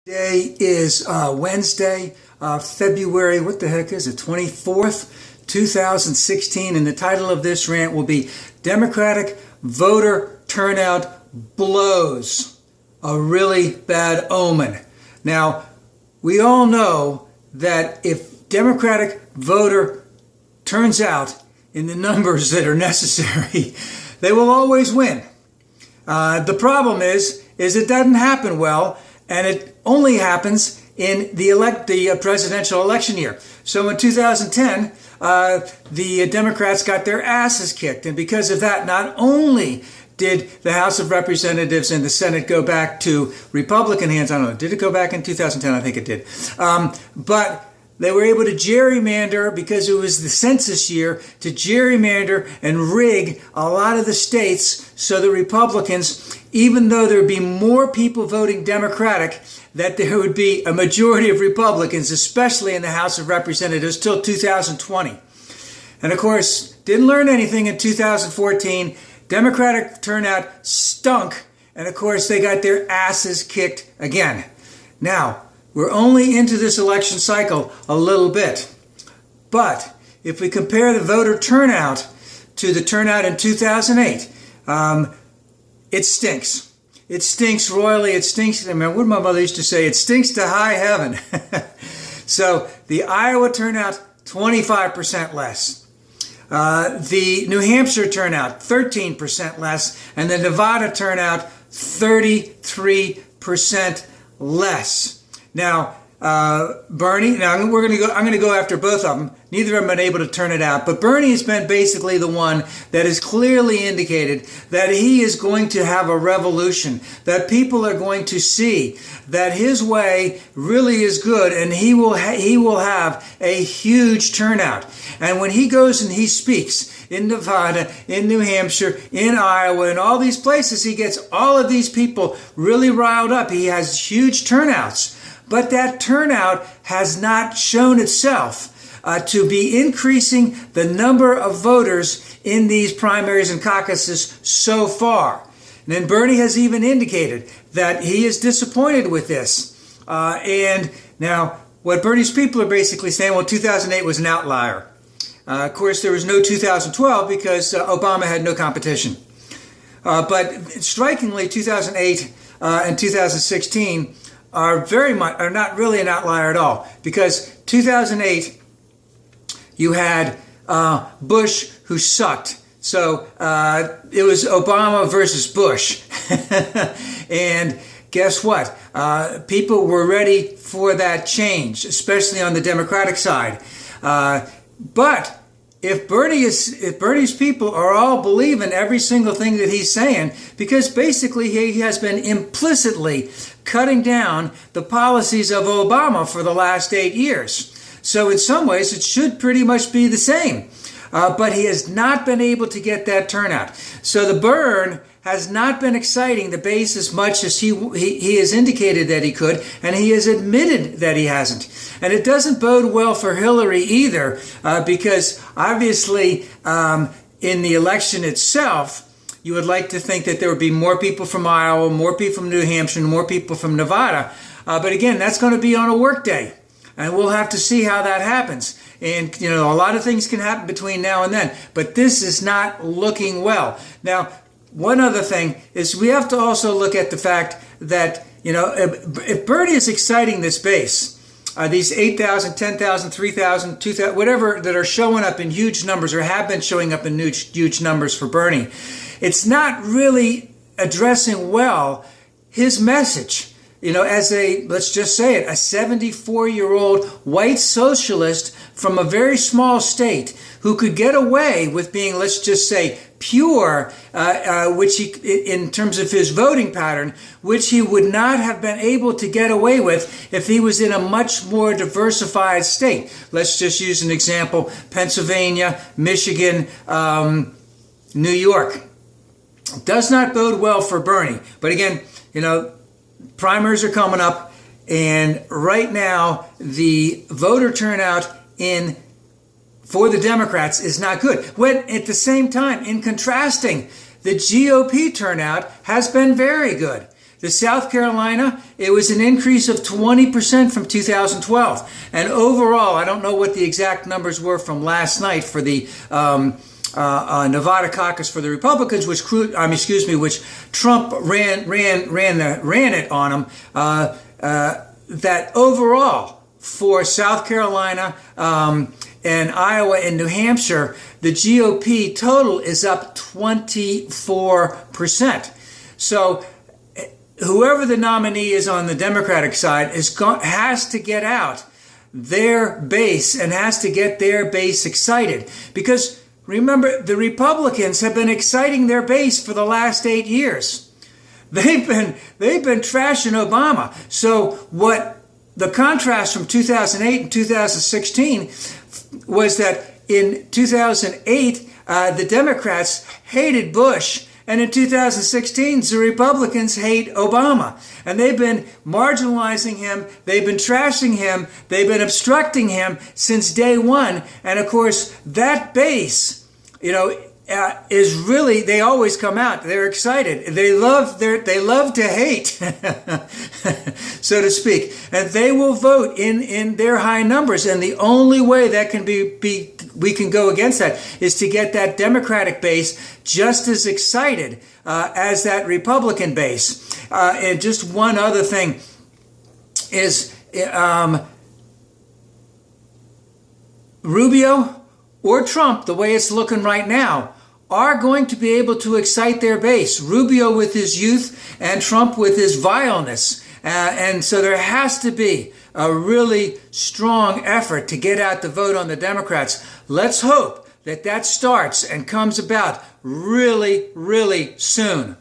Today is Wednesday, February, what the heck is it, 24th, 2016, and the title of this rant will be Democratic Voter Turnout Blows, a Really Bad Omen. Now, we all know that if Democratic voter turns out in the numbers that are necessary, they will always win. The problem is it doesn't happen well, and it only happens in the presidential election year. So in 2010, the Democrats got their asses kicked, and because of that, not only did the House of Representatives and the Senate go back to Republican hands, I don't know, did it go back in 2010? I think it did. But they were able to gerrymander, because it was the census year, to gerrymander and rig a lot of the states so the Republicans, even though there would be more people voting Democratic, that there would be a majority of Republicans, especially in the House of Representatives, till 2020. And of course, didn't learn anything in 2014. Democratic turnout stunk, and of course, they got their asses kicked again. Now, we're only into this election cycle a little bit. But if we compare the voter turnout to the turnout in 2008, it stinks. It stinks royally. It stinks. I mean, what my mother used to say, it stinks to high heaven. So the Iowa turnout, 25% less. The New Hampshire turnout, 13% less. And the Nevada turnout, 33% less. Now, Bernie, I'm going to go after both of them. Neither have been able to turn it out, but Bernie has been basically the one that has clearly indicated that he is going to have a revolution, that people are going to see that his way really is good, and he will have a huge turnout. And when he goes and he speaks in Nevada, in New Hampshire, in Iowa, in all these places, he gets all of these people really riled up. He has huge turnouts. But that turnout has not shown itself to be increasing the number of voters in these primaries and caucuses so far. And then Bernie has even indicated that he is disappointed with this. And now what Bernie's people are basically saying, well, 2008 was an outlier. Of course, there was no 2012 because Obama had no competition. But strikingly, 2008 and 2016 are not really an outlier at all, because 2008 you had Bush, who sucked. So it was Obama versus Bush. And guess what? People were ready for that change, especially on the Democratic side. But if Bernie's people are all believing every single thing that he's saying, because basically he has been implicitly cutting down the policies of Obama for the last 8 years. So in some ways, it should pretty much be the same. But he has not been able to get that turnout. So the burn has not been exciting the base as much as he has indicated that he could, and he has admitted that he hasn't. And it doesn't bode well for Hillary either, because obviously in the election itself, you would like to think that there would be more people from Iowa, more people from New Hampshire, more people from Nevada. But again, that's going to be on a work day, and we'll have to see how that happens. And, you know, a lot of things can happen between now and then, but this is not looking well. Now, one other thing is we have to also look at the fact that, you know, if Bernie is exciting this base, these 8,000, 10,000, 3,000, 2,000, whatever, that are showing up in huge numbers or have been showing up in huge numbers for Bernie, it's not really addressing well his message. You know, as let's just say it, a 74-year-old white socialist from a very small state who could get away with being, let's just say, pure, which he, in terms of his voting pattern, which he would not have been able to get away with if he was in a much more diversified state. Let's just use an example: Pennsylvania, Michigan, New York. Does not bode well for Bernie. But again, you know, primaries are coming up, and right now the voter turnout for the Democrats is not good. When at the same time, in contrasting, the GOP turnout has been very good. The South Carolina, it was an increase of 20% from 2012. And overall, I don't know what the exact numbers were from last night for the Nevada caucus for the Republicans, which Trump ran it on him. That overall for South Carolina and Iowa and New Hampshire, the GOP total is up 24%. So whoever the nominee is on the Democratic side has to get out their base and has to get their base excited. Because remember, the Republicans have been exciting their base for the last 8 years. They've been trashing Obama. So what the contrast from 2008 and 2016 was that in 2008, the Democrats hated Bush. And in 2016, the Republicans hate Obama. And they've been marginalizing him. They've been trashing him. They've been obstructing him since day one. And of course, that base, is really, they always come out. They're excited. They love to hate, so to speak. And they will vote in their high numbers. And the only way that can we can go against that is to get that Democratic base just as excited as that Republican base. And just one other thing is Rubio or Trump, the way it's looking right now, are going to be able to excite their base. Rubio with his youth and Trump with his vileness. And so there has to be a really strong effort to get out the vote on the Democrats. Let's hope that starts and comes about really, really soon.